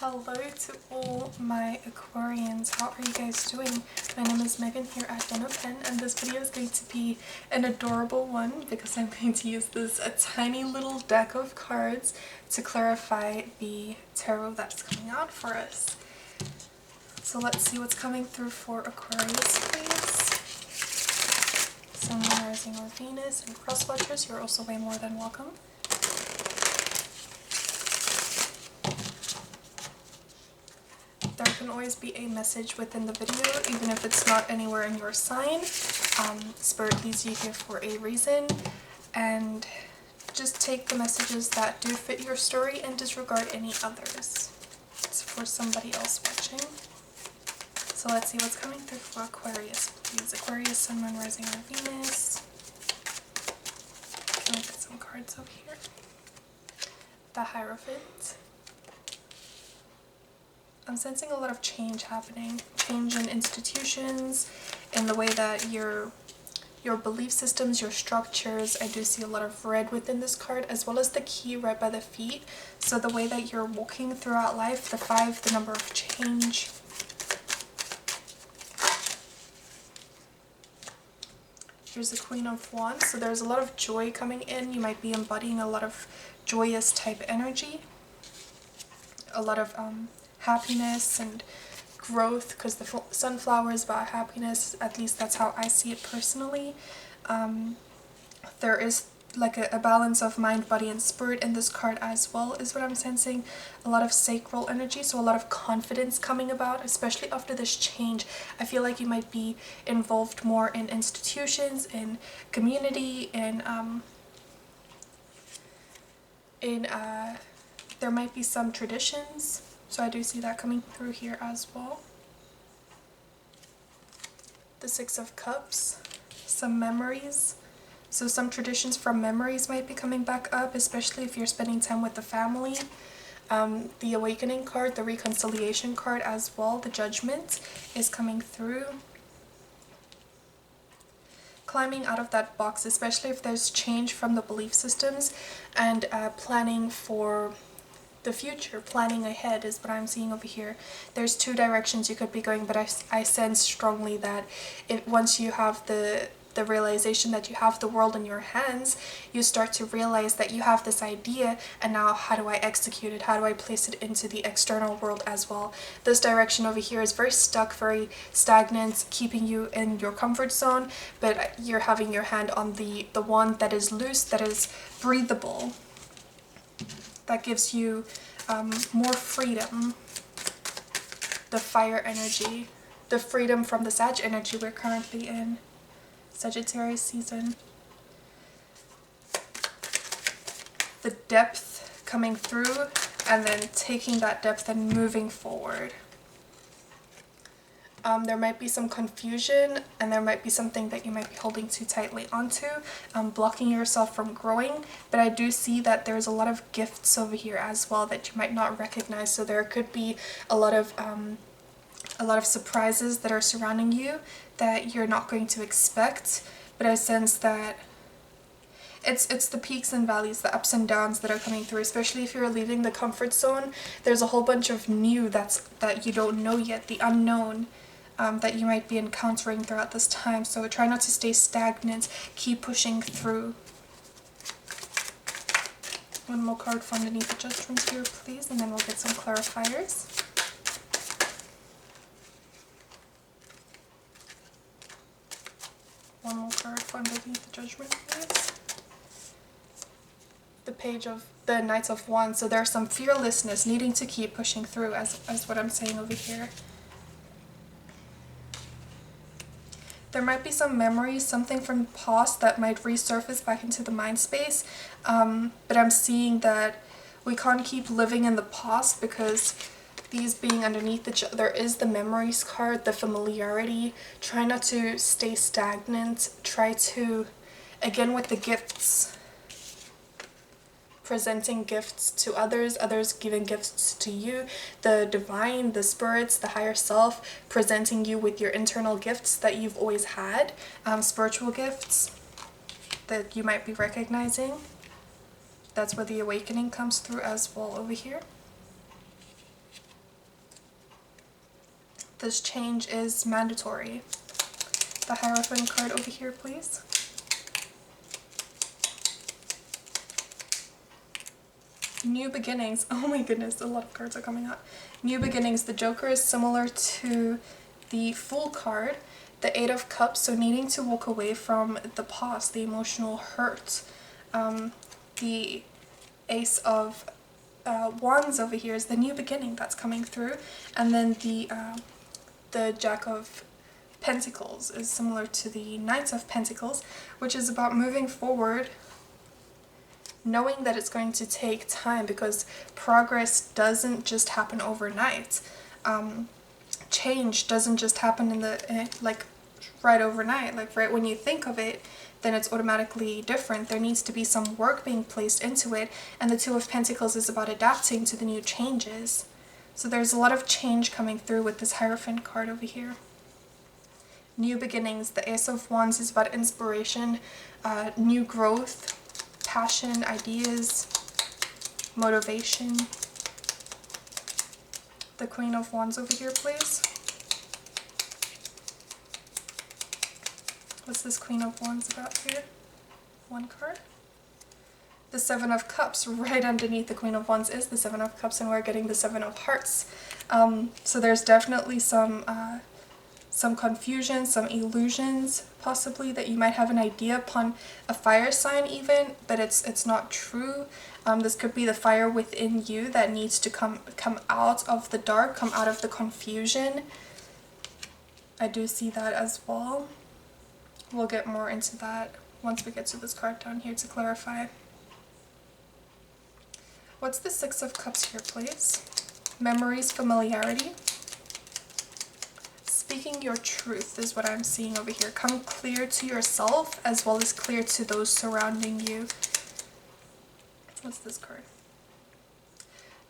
Hello to all my Aquarians. How are you guys doing? My name is Megan here at Pen, and this video is going to be an adorable one because I'm going to use a tiny little deck of cards to clarify the tarot that's coming out for us. So let's see what's coming through for Aquarius, please. Sun, Moon, Rising, or Venus, and cross watchers, you're also way more than welcome. There can always be a message within the video, even if it's not anywhere in your sign. Spirit leads you here for a reason, and just take the messages that do fit your story and disregard any others. It's for somebody else watching. So let's see what's coming through for Aquarius, please. Aquarius, Sun, Moon, Rising, or Venus. Can I get some cards over here? The Hierophant. I'm sensing a lot of change happening. Change in institutions, in the way that your belief systems, your structures. I do see a lot of red within this card, as well as the key right by the feet. So the way that you're walking throughout life, the 5, the number of change. Here's the Queen of Wands. So there's a lot of joy coming in. You might be embodying a lot of joyous type energy. A lot of happiness and growth, because the sunflower is about happiness. At least that's how I see it personally. There is like a balance of mind, body, and spirit in this card as well, is what I'm sensing. A lot of sacral energy, so a lot of confidence coming about, especially after this change. I feel like you might be involved more in institutions, in community, there might be some traditions. So I do see that coming through here as well. The 6 of Cups, some memories. So some traditions from memories might be coming back up, especially if you're spending time with the family. The Awakening card, the Reconciliation card as well, the Judgment is coming through. Climbing out of that box, especially if there's change from the belief systems, and planning for the future, planning ahead is what I'm seeing over here. There's 2 directions you could be going, but I sense strongly that once you have the realization that you have the world in your hands, you start to realize that you have this idea, and now how do I execute it? How do I place it into the external world as well? This direction over here is very stuck, very stagnant, keeping you in your comfort zone, but you're having your hand on the one that is loose, that is breathable, that gives you more freedom. The fire energy, the freedom from the Sag energy we're currently in. Sagittarius season. The depth coming through, and then taking that depth and moving forward. There might be some confusion, and there might be something that you might be holding too tightly onto, blocking yourself from growing. But I do see that there's a lot of gifts over here as well that you might not recognize. So there could be a lot of surprises that are surrounding you that you're not going to expect. But I sense that it's the peaks and valleys, the ups and downs that are coming through, especially if you're leaving the comfort zone. There's a whole bunch of new that you don't know yet, the unknown, that you might be encountering throughout this time. So try not to stay stagnant, keep pushing through. One more card from underneath the Judgment here, please, and then we'll get some clarifiers. One more card from underneath the Judgment, please. The Page of the Knights of Wands. So there's some fearlessness, needing to keep pushing through, as what I'm saying over here. There might be some memories, something from the past that might resurface back into the mind space. But I'm seeing that we can't keep living in the past, because these being underneath there is the memories card, the familiarity. Try not to stay stagnant. Try to, again with the gifts, presenting gifts to others, others giving gifts to you, the divine, the spirits, the higher self, presenting you with your internal gifts that you've always had, spiritual gifts that you might be recognizing. That's where the awakening comes through as well over here. This change is mandatory. The Hierophant card over here, please. New beginnings. Oh my goodness, a lot of cards are coming out. New beginnings. The Joker is similar to the Fool card. The Eight of Cups, so needing to walk away from the past, the emotional hurt. The Ace of Wands over here is the new beginning that's coming through. And then the Jack of Pentacles is similar to the Knight of Pentacles, which is about moving forward, knowing that it's going to take time because progress doesn't just happen overnight. Change doesn't just happen like right overnight, like right when you think of it, then it's automatically different. There needs to be some work being placed into it, and the Two of Pentacles is about adapting to the new changes. So there's a lot of change coming through with this Hierophant card over here. New beginnings. The Ace of Wands is about inspiration, new growth, passion, ideas, motivation. The Queen of Wands over here, please. What's this Queen of Wands about here? One card. The Seven of Cups. Right underneath the Queen of Wands is the Seven of Cups, and we're getting the Seven of Hearts. So there's definitely some confusion, some illusions possibly, that you might have an idea upon a fire sign even, but it's not true. This could be the fire within you that needs to come out of the dark, come out of the confusion. I do see that as well. We'll get more into that once we get to this card down here to clarify. What's the Six of Cups here, please? Memories, familiarity. Speaking your truth is what I'm seeing over here. Come clear to yourself as well as clear to those surrounding you. What's this card?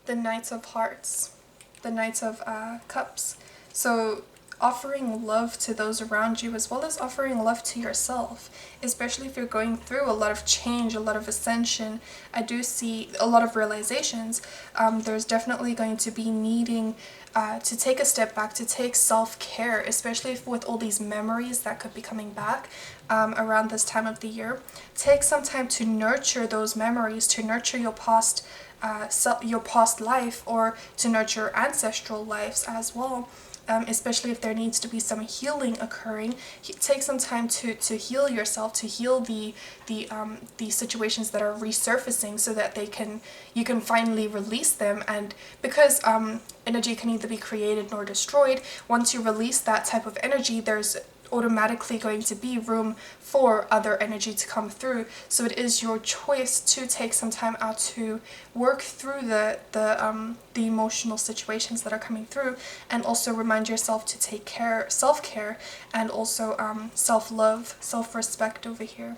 The Knight of Hearts. The Knight of Cups. So offering love to those around you as well as offering love to yourself, especially if you're going through a lot of change, a lot of ascension. I do see a lot of realizations. There's definitely going to be needing to take a step back, to take self-care, especially with all these memories that could be coming back around this time of the year. Take some time to nurture those memories, to nurture your past life, or to nurture ancestral lives as well. Especially if there needs to be some healing occurring, take some time to heal yourself, to heal the situations that are resurfacing, so that you can finally release them. And because energy can neither be created nor destroyed, once you release that type of energy, there's automatically going to be room for other energy to come through. So it is your choice to take some time out to work through the emotional situations that are coming through, and also remind yourself to take self-care, and also self-love, self-respect over here,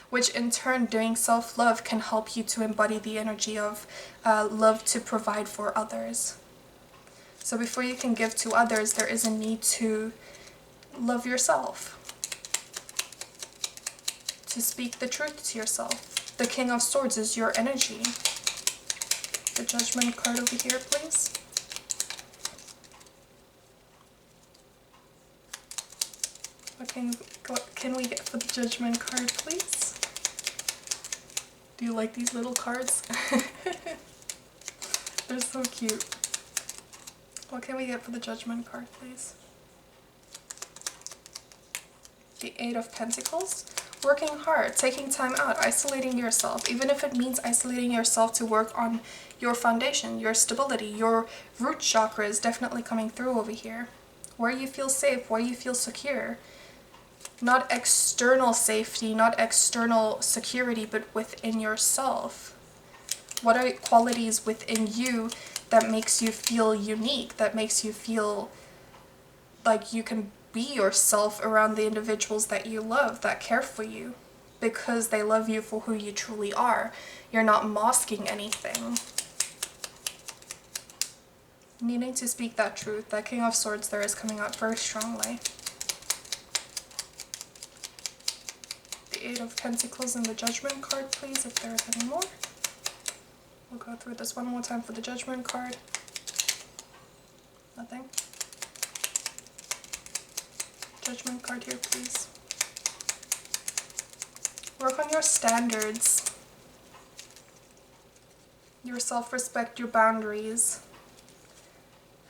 which in turn, doing self-love can help you to embody the energy of love to provide for others. So before you can give to others, there is a need to love yourself, to speak the truth to yourself. The King of Swords is your energy. The Judgment card over here, please. What can we get for the Judgment card, please? Do you like these little cards? They're so cute. What can we get for the Judgment card, please? The Eight of Pentacles. Working hard, taking time out, isolating yourself, even if it means isolating yourself to work on your foundation, your stability. Your root chakra is definitely coming through over here. Where you feel safe, where you feel secure. Not external safety, not external security, but within yourself. What are qualities within you that makes you feel unique, that makes you feel like you can be yourself around the individuals that you love, that care for you, because they love you for who you truly are. You're not masking anything. Needing to speak that truth. That King of Swords there is coming out very strongly. The Eight of Pentacles and the Judgment card, please, if there is any more. We'll go through this one more time for the Judgment card. Nothing. Judgment card here, please. Work on your standards, your self-respect, your boundaries.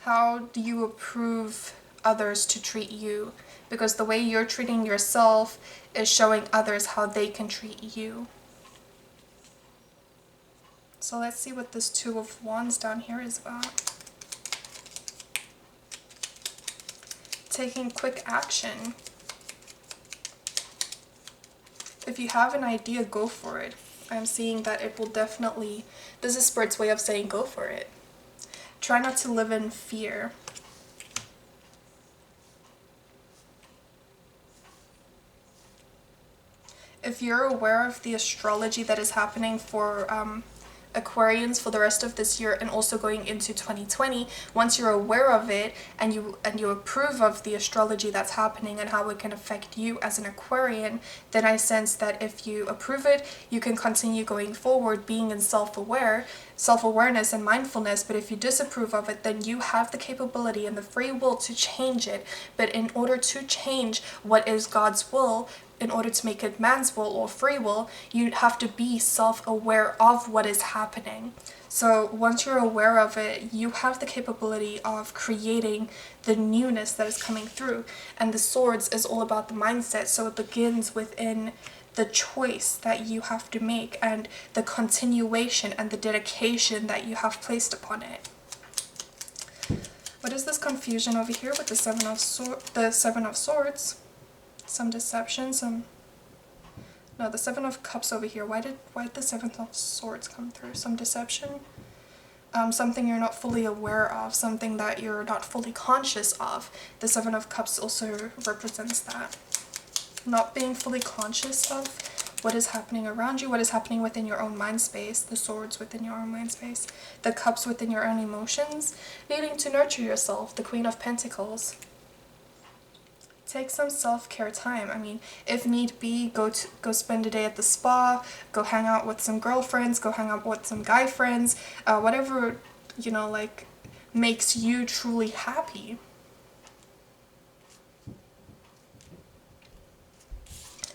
How do you approve others to treat you? Because the way you're treating yourself is showing others how they can treat you. So let's see what this Two of Wands down here is about. Taking quick action. If you have an idea, go for it. I'm seeing that it will definitely, this is Spirit's way of saying go for it. Try not to live in fear. If you're aware of the astrology that is happening for Aquarians for the rest of this year and also going into 2020, once you're aware of it and you approve of the astrology that's happening and how it can affect you as an Aquarian, then I sense that if you approve it, you can continue going forward being in self-awareness and mindfulness. But if you disapprove of it, then you have the capability and the free will to change it. But in order to change what is God's will, in order to make it man's will or free will, you have to be self-aware of what is happening. So once you're aware of it, you have the capability of creating the newness that is coming through. And the Swords is all about the mindset. So it begins within the choice that you have to make and the continuation and the dedication that you have placed upon it. What is this confusion over here with the Seven of Swords? Some deception, no, the Seven of Cups over here. Why did the Seven of Swords come through? Some deception, something you're not fully aware of, something that you're not fully conscious of. The Seven of Cups also represents that. Not being fully conscious of what is happening around you, what is happening within your own mind space, the Swords within your own mind space, the Cups within your own emotions, needing to nurture yourself, the Queen of Pentacles. Take some self-care time. I mean, if need be, go spend a day at the spa, go hang out with some girlfriends, go hang out with some guy friends, whatever, you know, like, makes you truly happy.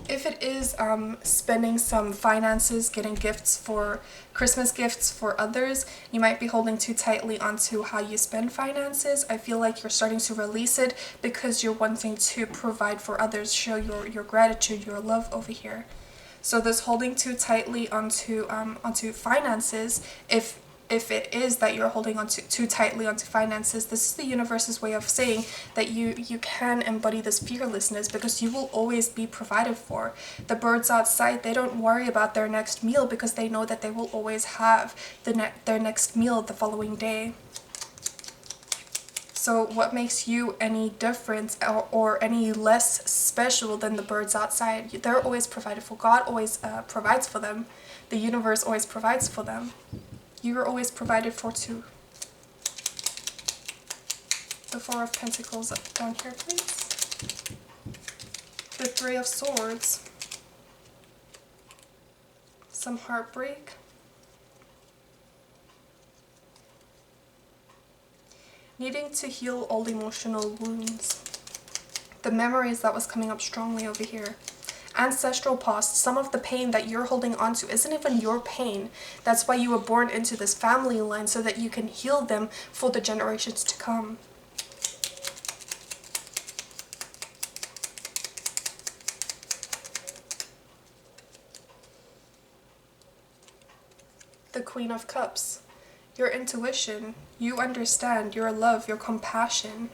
If it is spending some finances, getting gifts for Christmas gifts for others, you might be holding too tightly onto how you spend finances. I feel like you're starting to release it because you're wanting to provide for others, show your gratitude, your love over here. So this holding too tightly onto finances, if it is that you're holding on too tightly onto finances, this is the universe's way of saying that you can embody this fearlessness because you will always be provided for. The birds outside, they don't worry about their next meal because they know that they will always have their next meal the following day. So what makes you any different or any less special than the birds outside? They're always provided for. God always provides for them. The universe always provides for them. You are always provided for too. The Four of Pentacles down here, please. The Three of Swords. Some heartbreak. Needing to heal old emotional wounds. The memories that was coming up strongly over here. Ancestral past, some of the pain that you're holding on to isn't even your pain. That's why you were born into this family line, so that you can heal them for the generations to come. The Queen of Cups. Your intuition, you understand, your love, your compassion.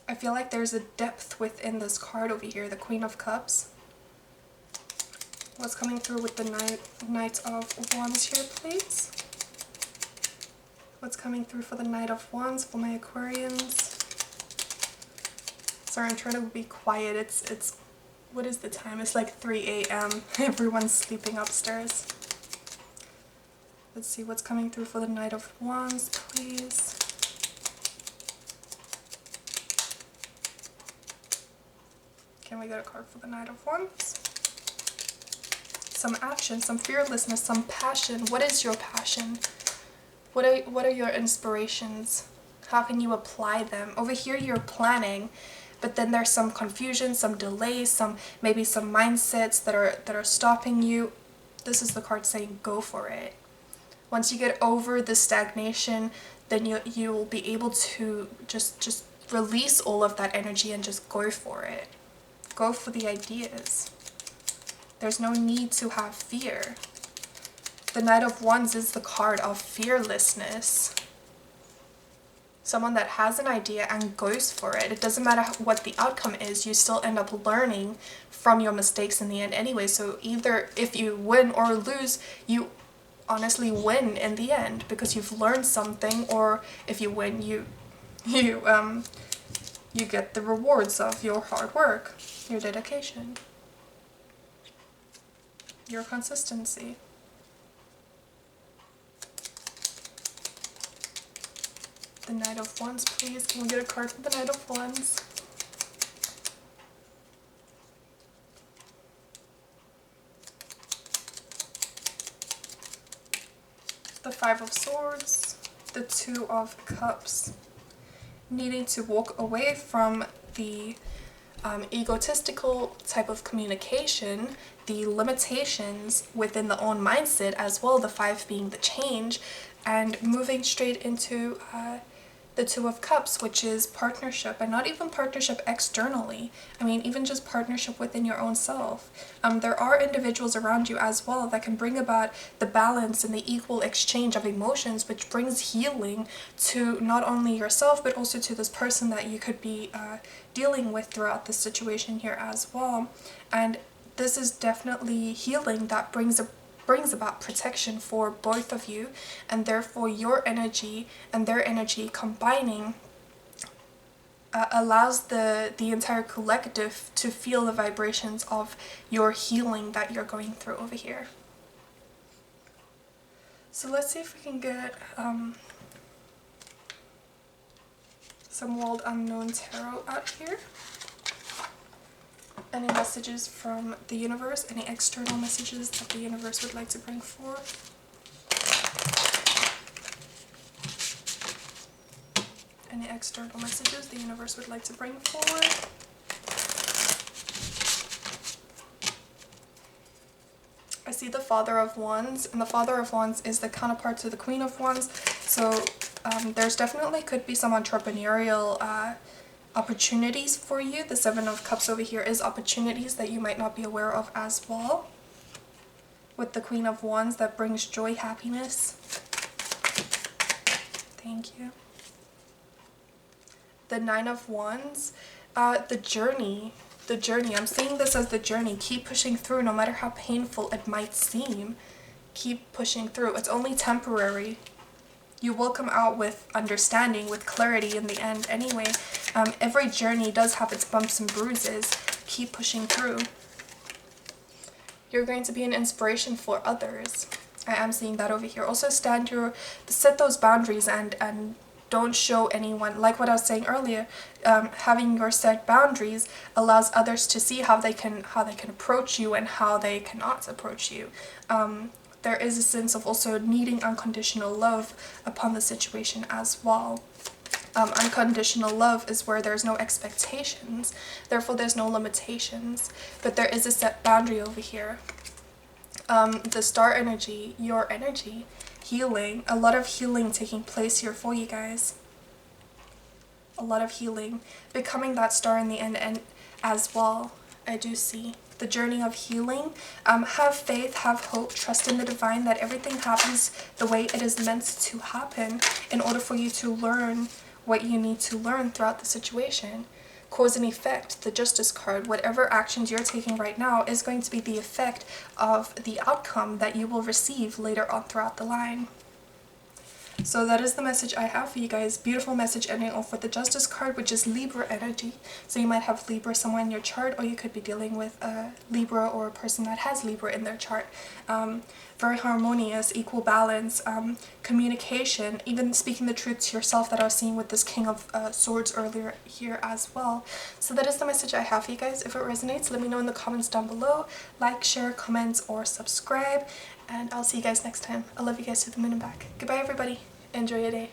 I feel like there's a depth within this card over here, the Queen of Cups. What's coming through with the Knight of Wands here, please? What's coming through for the Knight of Wands for my Aquarians? Sorry, I'm trying to be quiet. It's what is the time? It's like 3 a.m. Everyone's sleeping upstairs. Let's see what's coming through for the Knight of Wands, please. Can we get a card for the Knight of Wands? Some action, some fearlessness, some passion. What is your passion? What are your inspirations? How can you apply them? Over here you're planning, but then there's some confusion, some delays, maybe some mindsets that are stopping you. This is the card saying go for it. Once you get over the stagnation, then you will be able to just release all of that energy and just go for it. Go for the ideas. There's no need to have fear. The Knight of Wands is the card of fearlessness. Someone that has an idea and goes for it. It doesn't matter what the outcome is, you still end up learning from your mistakes in the end anyway. So either if you win or lose, you honestly win in the end because you've learned something, or if you win, you get the rewards of your hard work, your dedication, your consistency. The Knight of Wands, please. Can we get a card for the Knight of Wands? The Five of Swords, the Two of Cups. Needing to walk away from the egotistical type of communication, the limitations within the own mindset as well, the Five being the change, and moving straight into the Two of Cups, which is partnership, and not even partnership externally. I mean, even just partnership within your own self. There are individuals around you as well that can bring about the balance and the equal exchange of emotions, which brings healing to not only yourself, but also to this person that you could be dealing with throughout this situation here as well. And this is definitely healing that brings about protection for both of you, and therefore your energy and their energy combining allows the entire collective to feel the vibrations of your healing that you're going through over here. So let's see if we can get some World Unknown Tarot out here. Any messages from the universe, any external messages that the universe would like to bring forth. Any external messages the universe would like to bring forward. I see the Father of Wands, and the Father of Wands is the counterpart to the Queen of Wands. So there's definitely could be some entrepreneurial opportunities for you. The Seven of Cups over here is opportunities that you might not be aware of as well. With the Queen of Wands, that brings joy, happiness. Thank you. The Nine of Wands, the journey. I'm seeing this as the journey. Keep pushing through no matter how painful it might seem. Keep pushing through. It's only temporary. You will come out with understanding, with clarity in the end anyway. Every journey does have its bumps and bruises. Keep pushing through. You're going to be an inspiration for others. I am seeing that over here. Also set those boundaries and don't show anyone, like what I was saying earlier, having your set boundaries allows others to see how they can approach you and how they cannot approach you. There is a sense of also needing unconditional love upon the situation as well. Unconditional love is where there's no expectations, therefore there's no limitations, but there is a set boundary over here. The star energy, your energy, healing, a lot of healing taking place here for you guys. A lot of healing, becoming that star in the end and as well, I do see. The journey of healing. Have faith, have hope, trust in the divine that everything happens the way it is meant to happen in order for you to learn what you need to learn throughout the situation. Cause and effect, the Justice card. Whatever actions you're taking right now is going to be the effect of the outcome that you will receive later on throughout the line. So that is the message I have for you guys. Beautiful message ending off with the Justice card, which is Libra energy. So you might have Libra somewhere in your chart, or you could be dealing with a Libra or a person that has Libra in their chart. Very harmonious, equal balance, communication, even speaking the truth to yourself that I was seeing with this King of Swords earlier here as well. So that is the message I have for you guys. If it resonates, let me know in the comments down below. Like, share, comment, or subscribe. And I'll see you guys next time. I love you guys to the moon and back. Goodbye, everybody. Enjoy your day.